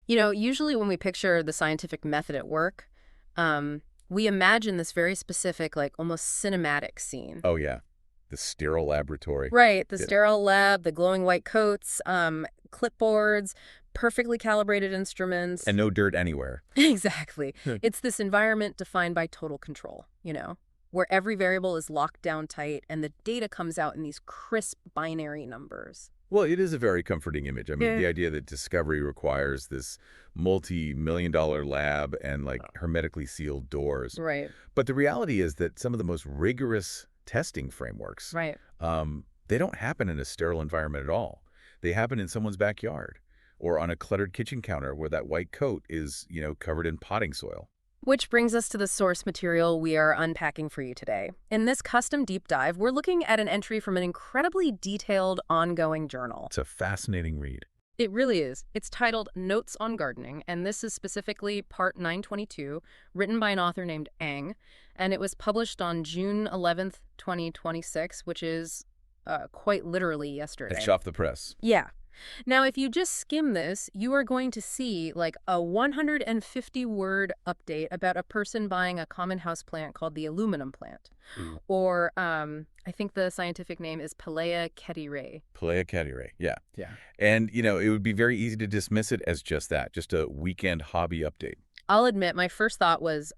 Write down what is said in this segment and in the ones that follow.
Usually when we picture the scientific method at work, we imagine this very specific, like almost cinematic scene. Oh, yeah. The sterile laboratory. Right, the Yeah. sterile lab, the glowing white coats, clipboards, perfectly calibrated instruments. And no dirt anywhere. Exactly. It's this environment defined by total control, where every variable is locked down tight and the data comes out in these crisp binary numbers. Well, it is a very comforting image. I mean, Yeah. the idea that discovery requires this multi-million-dollar lab and, like, hermetically sealed doors. Right, But the reality is that some of the most rigorous testing frameworks, right. they don't happen in a sterile environment at all. They happen in someone's backyard or on a cluttered kitchen counter where that white coat is, covered in potting soil. Which brings us to the source material we are unpacking for you today. In this custom deep dive, we're looking at an entry from an incredibly detailed ongoing journal. It's a fascinating read. It really is. It's titled Notes on Gardening, and this is specifically part 922, written by an author named Ang, and it was published on June 11th, 2026, which is quite literally yesterday. It's off the press. Yeah. Now, if you just skim this, you are going to see like a 150-word update about a person buying a common houseplant called the aluminum plant. Or I think the scientific name is Pilea cadierei. Pilea cadierei, yeah. Yeah. And, it would be very easy to dismiss it as just that, just a weekend hobby update. I'll admit, my first thought was,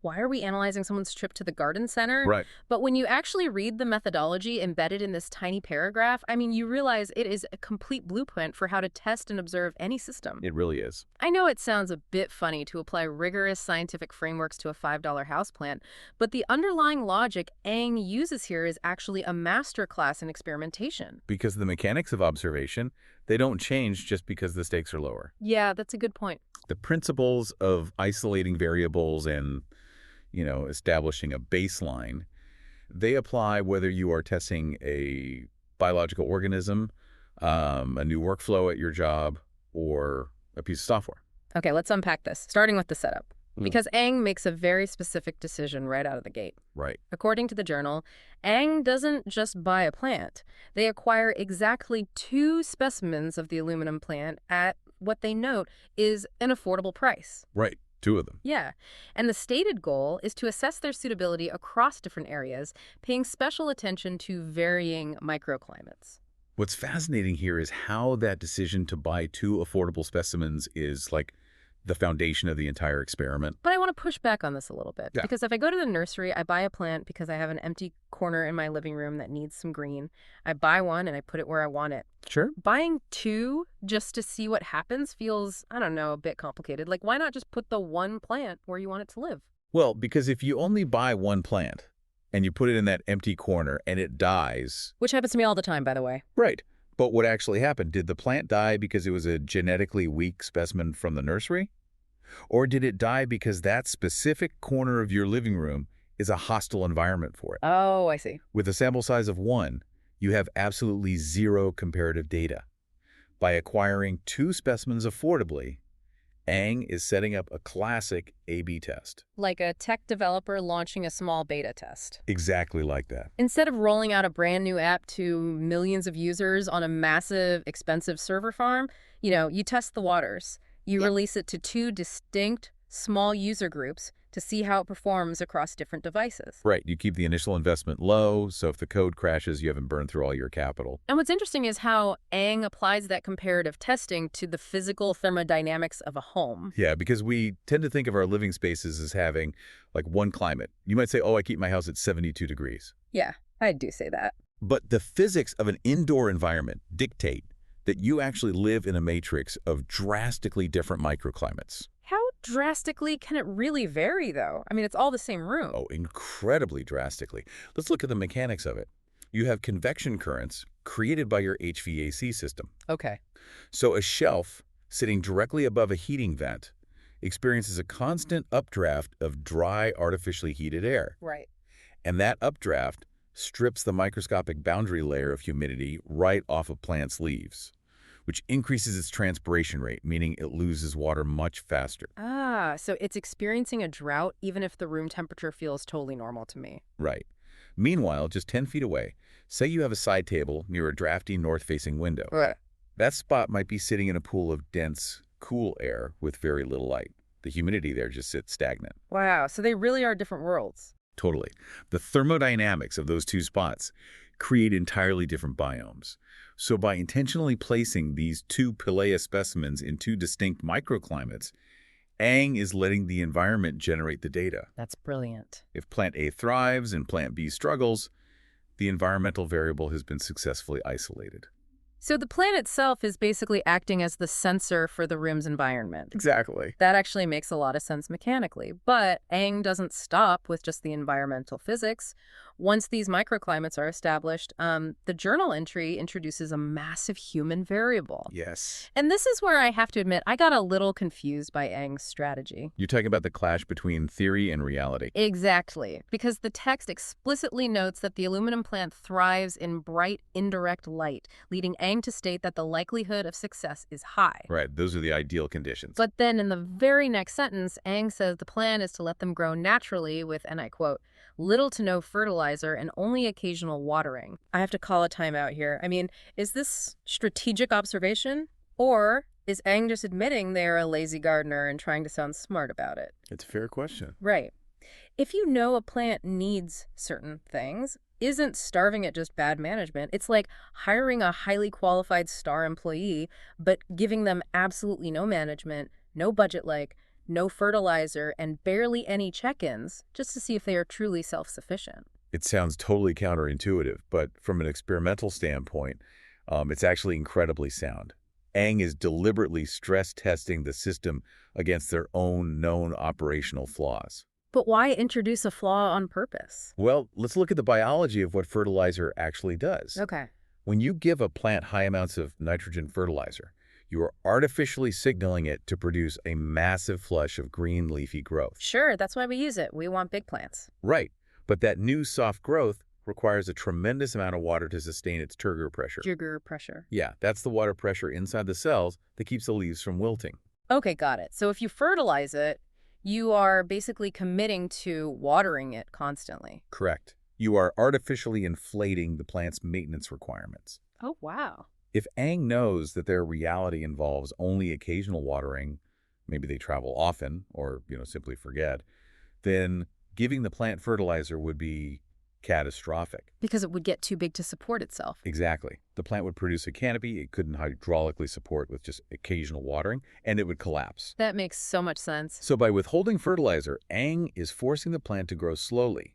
why are we analyzing someone's trip to the garden center? Right. But when you actually read the methodology embedded in this tiny paragraph, you realize it is a complete blueprint for how to test and observe any system. It really is. I know it sounds a bit funny to apply rigorous scientific frameworks to a $5 houseplant, but the underlying logic Ang uses here is actually a masterclass in experimentation. Because the mechanics of observation, they don't change just because the stakes are lower. Yeah, that's a good point. The principles of isolating variables and establishing a baseline, they apply whether you are testing a biological organism, a new workflow at your job, or a piece of software. Okay, let's unpack this, starting with the setup. Because Ang makes a very specific decision right out of the gate. Right. According to the journal, Ang doesn't just buy a plant. They acquire exactly 2 specimens of the aluminum plant at what they note is an affordable price. Right. 2 of them. Yeah. And the stated goal is to assess their suitability across different areas, paying special attention to varying microclimates. What's fascinating here is how that decision to buy 2 affordable specimens is like the foundation of the entire experiment. But I want to push back on this a little bit. Yeah. Because if I go to the nursery, I buy a plant because I have an empty corner in my living room that needs some green. I buy one and I put it where I want it. Sure. Buying 2 just to see what happens feels, I don't know, a bit complicated. Like, why not just put the one plant where you want it to live? Well, because if you only buy one plant and you put it in that empty corner and it dies... Which happens to me all the time, by the way. Right. But what actually happened? Did the plant die because it was a genetically weak specimen from the nursery? Or did it die because that specific corner of your living room is a hostile environment for it? Oh, I see. With a sample size of 1, you have absolutely 0 comparative data. By acquiring 2 specimens affordably, Ang is setting up a classic A/B test. Like a tech developer launching a small beta test. Exactly like that. Instead of rolling out a brand new app to millions of users on a massive, expensive server farm, you test the waters. You release it to 2 distinct, small user groups to see how it performs across different devices. Right. You keep the initial investment low, so if the code crashes, you haven't burned through all your capital. And what's interesting is how Ang applies that comparative testing to the physical thermodynamics of a home. Yeah, because we tend to think of our living spaces as having, like, one climate. You might say, oh, I keep my house at 72 degrees. Yeah, I do say that. But the physics of an indoor environment dictate that you actually live in a matrix of drastically different microclimates. How drastically can it really vary, though? It's all the same room. Oh, incredibly drastically. Let's look at the mechanics of it. You have convection currents created by your HVAC system. Okay. So a shelf sitting directly above a heating vent experiences a constant updraft of dry, artificially heated air. Right. And that updraft strips the microscopic boundary layer of humidity right off a plant's leaves, which increases its transpiration rate, meaning it loses water much faster. Ah, so it's experiencing a drought even if the room temperature feels totally normal to me. Right. Meanwhile, just 10 feet away, say you have a side table near a drafty north-facing window. Right. That spot might be sitting in a pool of dense, cool air with very little light. The humidity there just sits stagnant. Wow, so they really are different worlds. Totally. The thermodynamics of those two spots create entirely different biomes. So by intentionally placing these two Pilea specimens in two distinct microclimates, Ang is letting the environment generate the data. That's brilliant. If plant A thrives and plant B struggles, the environmental variable has been successfully isolated. So the plant itself is basically acting as the sensor for the room's environment. Exactly. That actually makes a lot of sense mechanically. But Ang doesn't stop with just the environmental physics. Once these microclimates are established, the journal entry introduces a massive human variable. Yes. And this is where I have to admit I got a little confused by Ang's strategy. You're talking about the clash between theory and reality. Exactly, because the text explicitly notes that the aluminum plant thrives in bright, indirect light, leading Ang to state that the likelihood of success is high. Right, those are the ideal conditions. But then in the very next sentence, Ang says the plan is to let them grow naturally with, and I quote, little to no fertilizer and only occasional watering. I have to call a timeout here. I mean, is this strategic observation? Or is Ang just admitting they are a lazy gardener and trying to sound smart about it? It's a fair question. Right. If you know a plant needs certain things, isn't starving it just bad management? It's like hiring a highly qualified star employee, but giving them absolutely no management, no budget no fertilizer, and barely any check-ins, just to see if they are truly self-sufficient. It sounds totally counterintuitive, but from an experimental standpoint, it's actually incredibly sound. Ang is deliberately stress testing the system against their own known operational flaws. But why introduce a flaw on purpose? Well, let's look at the biology of what fertilizer actually does. Okay. When you give a plant high amounts of nitrogen fertilizer, you are artificially signaling it to produce a massive flush of green leafy growth. Sure, that's why we use it. We want big plants. Right, but that new soft growth requires a tremendous amount of water to sustain its turgor pressure. Turgor pressure. Yeah, that's the water pressure inside the cells that keeps the leaves from wilting. Okay, got it. So if you fertilize it, you are basically committing to watering it constantly. Correct. You are artificially inflating the plant's maintenance requirements. Oh, wow. If Ang knows that their reality involves only occasional watering, maybe they travel often or, simply forget, then giving the plant fertilizer would be catastrophic. Because it would get too big to support itself. Exactly. The plant would produce a canopy it couldn't hydraulically support with just occasional watering, and it would collapse. That makes so much sense. So by withholding fertilizer, Ang is forcing the plant to grow slowly,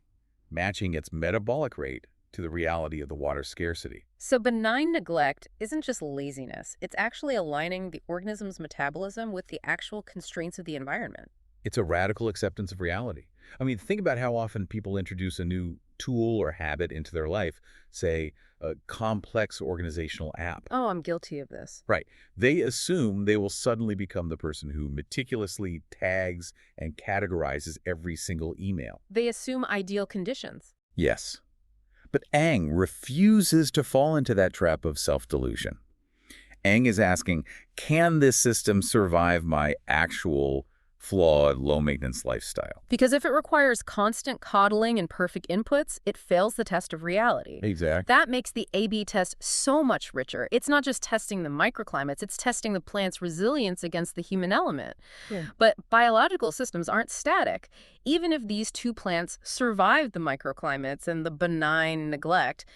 matching its metabolic rate to the reality of the water scarcity. So benign neglect isn't just laziness. It's actually aligning the organism's metabolism with the actual constraints of the environment. It's a radical acceptance of reality. I mean, think about how often people introduce a new tool or habit into their life, say a complex organizational app. Oh, I'm guilty of this. Right. They assume they will suddenly become the person who meticulously tags and categorizes every single email. They assume ideal conditions. Yes. But Ang refuses to fall into that trap of self-delusion. Ang is asking, can this system survive my actual flawed, low-maintenance lifestyle? Because if it requires constant coddling and perfect inputs, it fails the test of reality. Exactly. That makes the A/B test so much richer. It's not just testing the microclimates, it's testing the plant's resilience against the human element. Yeah. But biological systems aren't static. Even if these two plants survive the microclimates and the benign neglect,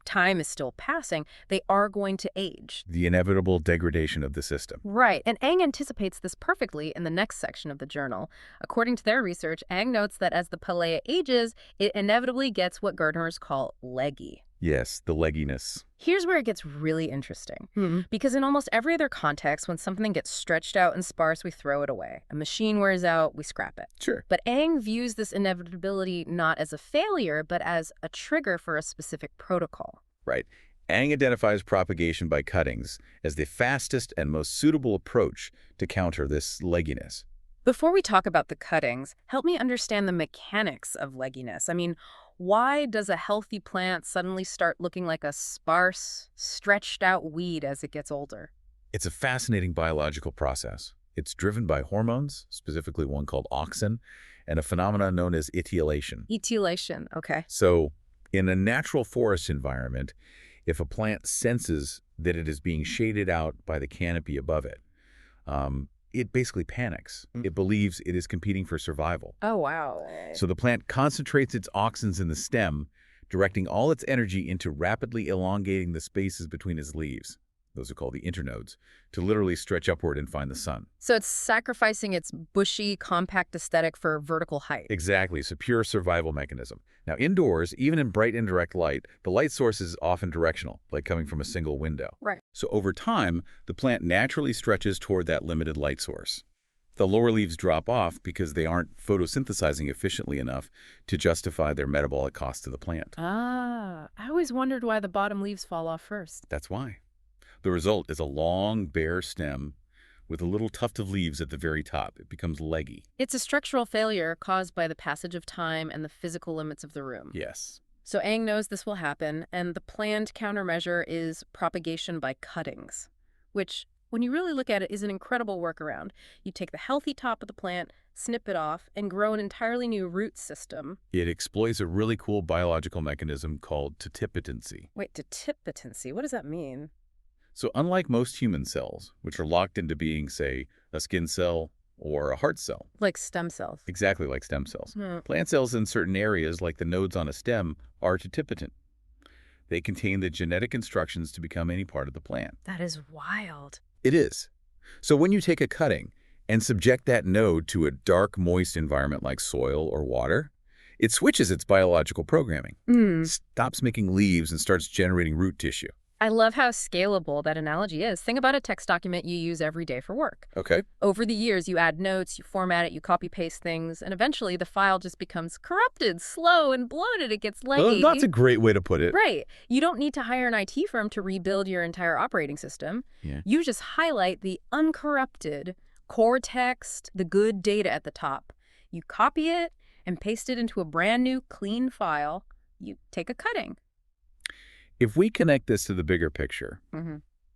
time is still passing, they are going to age. The inevitable degradation of the system. Right, and Ang anticipates this perfectly in the next section of the journal. According to their research, Ang notes that as the Pilea ages, it inevitably gets what gardeners call leggy. Yes, the legginess. Here's where it gets really interesting. Because in almost every other context, when something gets stretched out and sparse, we throw it away. A machine wears out, we scrap it. Sure. But Ang views this inevitability not as a failure, but as a trigger for a specific protocol. Right. Ang identifies propagation by cuttings as the fastest and most suitable approach to counter this legginess. Before we talk about the cuttings, help me understand the mechanics of legginess. I mean, why does a healthy plant suddenly start looking like a sparse, stretched-out weed as it gets older? It's a fascinating biological process. It's driven by hormones, specifically one called auxin, and a phenomenon known as etiolation. Etiolation, okay. So, in a natural forest environment, if a plant senses that it is being shaded out by the canopy above it, it basically panics. It believes it is competing for survival. Oh, wow. So the plant concentrates its auxins in the stem, directing all its energy into rapidly elongating the spaces between its leaves. Those are called the internodes, to literally stretch upward and find the sun. So it's sacrificing its bushy, compact aesthetic for vertical height. Exactly. It's a pure survival mechanism. Now, indoors, even in bright indirect light, the light source is often directional, like coming from a single window. Right. So over time, the plant naturally stretches toward that limited light source. The lower leaves drop off because they aren't photosynthesizing efficiently enough to justify their metabolic cost to the plant. Ah, I always wondered why the bottom leaves fall off first. That's why. The result is a long, bare stem with a little tuft of leaves at the very top. It becomes leggy. It's a structural failure caused by the passage of time and the physical limits of the room. Yes. So Aang knows this will happen, and the planned countermeasure is propagation by cuttings, which, when you really look at it, is an incredible workaround. You take the healthy top of the plant, snip it off, and grow an entirely new root system. It exploits a really cool biological mechanism called totipotency. Wait, totipotency? What does that mean? So unlike most human cells, which are locked into being, say, a skin cell or a heart cell, Like stem cells. exactly like stem cells, Hmm. plant cells in certain areas, like the nodes on a stem, are totipotent. They contain the genetic instructions to become any part of the plant. That is wild. It is. So when you take a cutting and subject that node to a dark, moist environment like soil or water, it switches its biological programming, stops making leaves, and starts generating root tissue. I love how scalable that analogy is. Think about a text document you use every day for work. Okay. Over the years, you add notes, you format it, you copy-paste things, and eventually the file just becomes corrupted, slow, and bloated. It gets leggy. Well, that's a great way to put it. Right. You don't need to hire an IT firm to rebuild your entire operating system. Yeah. You just highlight the uncorrupted core text, the good data at the top. You copy it and paste it into a brand new, clean file. You take a cutting. If we connect this to the bigger picture,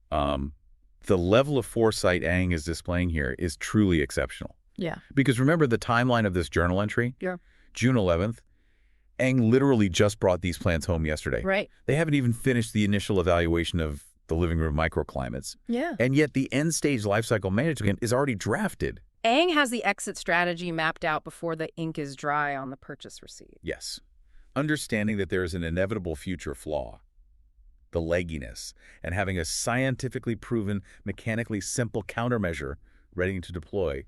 the level of foresight Aang is displaying here is truly exceptional. Yeah. Because remember the timeline of this journal entry? Yeah. June 11th. Aang literally just brought these plants home yesterday. Right. They haven't even finished the initial evaluation of the living room microclimates. Yeah. And yet the end-stage life cycle management is already drafted. Aang has the exit strategy mapped out before the ink is dry on the purchase receipt. Yes. Understanding that there is an inevitable future flaw, the legginess, and having a scientifically proven, mechanically simple countermeasure ready to deploy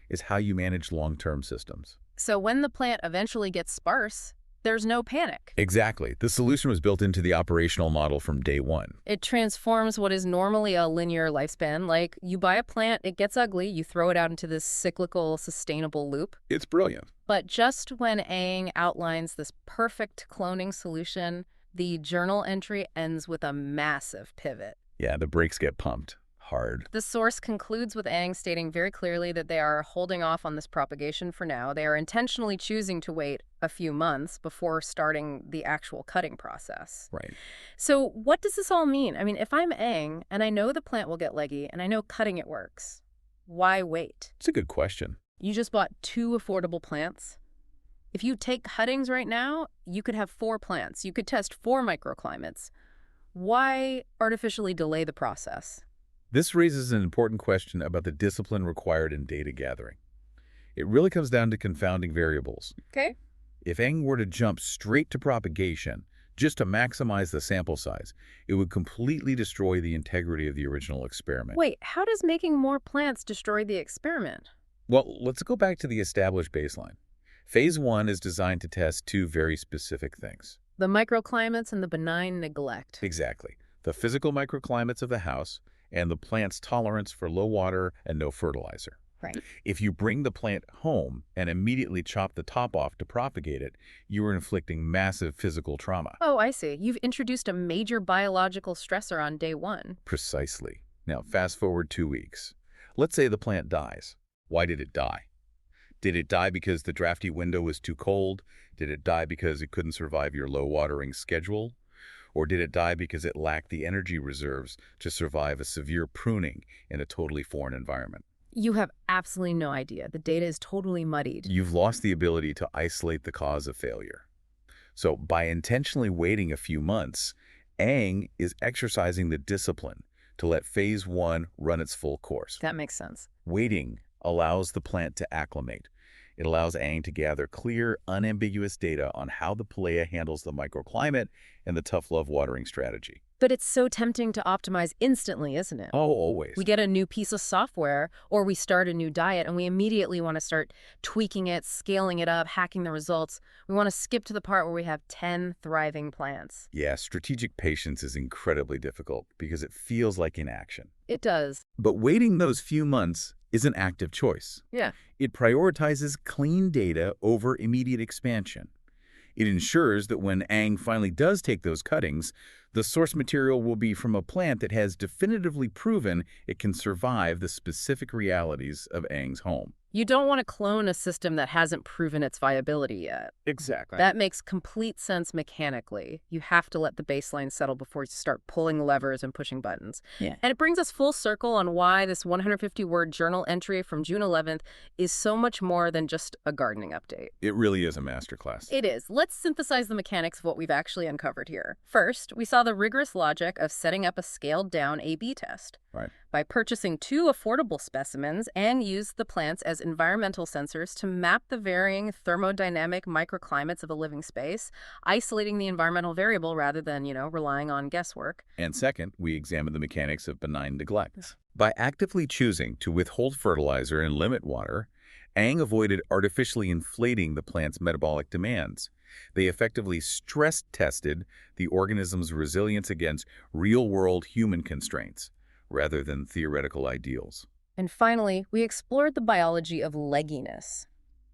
is how you manage long-term systems. So when the plant eventually gets sparse, there's no panic. Exactly. The solution was built into the operational model from day one. It transforms what is normally a linear lifespan. Like, you buy a plant, it gets ugly, you throw it out into this cyclical, sustainable loop. It's brilliant. But just when Aang outlines this perfect cloning solution, the journal entry ends with a massive pivot. Yeah, the brakes get pumped hard. The source concludes with Aang stating very clearly that they are holding off on this propagation for now. They are intentionally choosing to wait a few months before starting the actual cutting process. Right. So what does this all mean? I mean, if I'm Aang and I know the plant will get leggy and I know cutting it works, why wait? It's a good question. You just bought 2 affordable plants. If you take cuttings right now, you could have 4 plants. You could test 4 microclimates. Why artificially delay the process? This raises an important question about the discipline required in data gathering. It really comes down to confounding variables. Okay. If Aang were to jump straight to propagation, just to maximize the sample size, it would completely destroy the integrity of the original experiment. Wait, how does making more plants destroy the experiment? Well, let's go back to the established baseline. Phase 1 is designed to test 2 very specific things. The microclimates and the benign neglect. Exactly. The physical microclimates of the house and the plant's tolerance for low water and no fertilizer. Right. If you bring the plant home and immediately chop the top off to propagate it, you are inflicting massive physical trauma. Oh, I see. You've introduced a major biological stressor on day 1. Precisely. Now, fast forward 2 weeks. Let's say the plant dies. Why did it die? Did it die because the drafty window was too cold? Did it die because it couldn't survive your low watering schedule? Or did it die because it lacked the energy reserves to survive a severe pruning in a totally foreign environment? You have absolutely no idea. The data is totally muddied. You've lost the ability to isolate the cause of failure. So by intentionally waiting a few months, Aang is exercising the discipline to let phase 1 run its full course. That makes sense. Waiting allows the plant to acclimate. It allows Aang to gather clear, unambiguous data on how the Pilea handles the microclimate and the tough love watering strategy. But it's so tempting to optimize instantly, isn't it? Oh, always. We get a new piece of software or we start a new diet and we immediately want to start tweaking it, scaling it up, hacking the results. We want to skip to the part where we have 10 thriving plants. Yeah, strategic patience is incredibly difficult because it feels like inaction. It does. But waiting those few months is an active choice. Yeah. It prioritizes clean data over immediate expansion. It ensures that when Aang finally does take those cuttings, the source material will be from a plant that has definitively proven it can survive the specific realities of Aang's home. You don't want to clone a system that hasn't proven its viability yet. Exactly. That makes complete sense mechanically. You have to let the baseline settle before you start pulling levers and pushing buttons. Yeah. And it brings us full circle on why this 150-word journal entry from June 11th is so much more than just a gardening update. It really is a masterclass. It is. Let's synthesize the mechanics of what we've actually uncovered here. First, we saw the rigorous logic of setting up a scaled-down A/B test. Right. By purchasing 2 affordable specimens and used the plants as environmental sensors to map the varying thermodynamic microclimates of a living space, isolating the environmental variable rather than, relying on guesswork. And second, we examine the mechanics of benign neglect. By actively choosing to withhold fertilizer and limit water, Aang avoided artificially inflating the plant's metabolic demands. They effectively stress-tested the organism's resilience against real-world human constraints, rather than theoretical ideals. And finally, we explored the biology of legginess,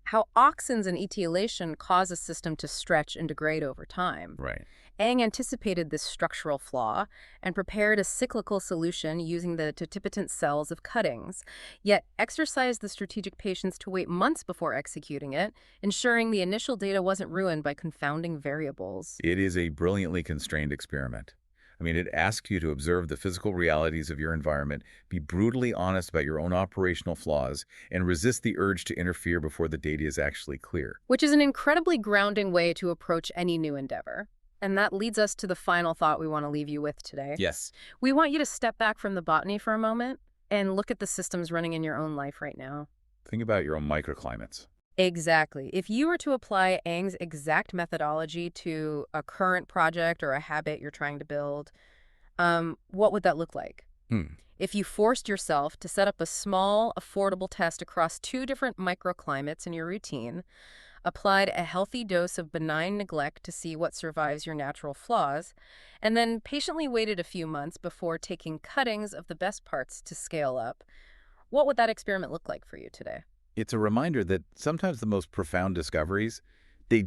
how auxins and etiolation cause a system to stretch and degrade over time. Right. Aang anticipated this structural flaw and prepared a cyclical solution using the totipotent cells of cuttings, yet exercised the strategic patience to wait months before executing it, ensuring the initial data wasn't ruined by confounding variables. It is a brilliantly constrained experiment. It asks you to observe the physical realities of your environment, be brutally honest about your own operational flaws, and resist the urge to interfere before the data is actually clear. Which is an incredibly grounding way to approach any new endeavor. And that leads us to the final thought we want to leave you with today. Yes. We want you to step back from the botany for a moment and look at the systems running in your own life right now. Think about your own microclimates. Exactly. If you were to apply Aang's exact methodology to a current project or a habit you're trying to build, what would that look like? If you forced yourself to set up a small, affordable test across 2 different microclimates in your routine, applied a healthy dose of benign neglect to see what survives your natural flaws, and then patiently waited a few months before taking cuttings of the best parts to scale up, what would that experiment look like for you today? It's a reminder that sometimes the most profound discoveries, they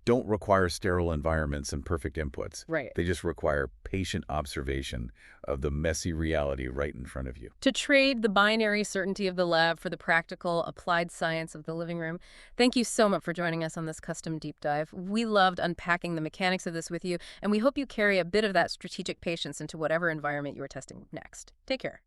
don't require sterile environments and perfect inputs. Right. They just require patient observation of the messy reality right in front of you. To trade the binary certainty of the lab for the practical, applied science of the living room. Thank you so much for joining us on this custom deep dive. We loved unpacking the mechanics of this with you, and we hope you carry a bit of that strategic patience into whatever environment you are testing next. Take care.